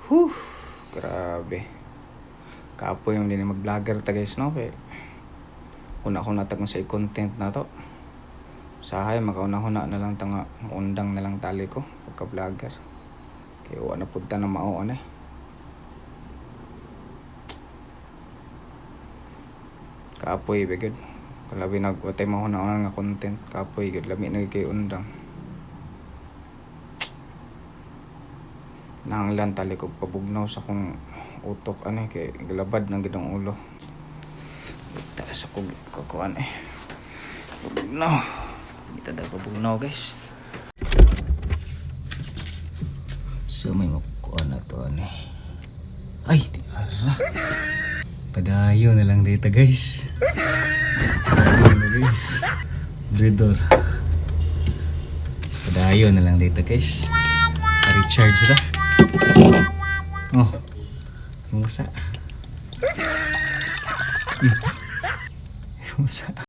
Whew, grabe. Kapoy yung din mag-vlogger ta guys, no? Kaya una ko natag sa content na to. Sahay, makauna-huna na lang tanga, undang na lang tali ko pagka-vlogger. Kaya wala na punta na mauon eh. Kapoy, begod. Kalabi nagwatay mahuna-una nga content. Kapoy, gud lami na kay undang. Nanglan tali ko pabugnaw sa kong utok kay galabad ng gidong ulo. Taas ako kukuan pabugnaw. Kita daw pabugnaw guys. So may makukuan na to Ay, di ara. Padayo na lang dito guys. Breeder. Padayo na lang dito guys. Recharge na. Oh. Musa. Musa.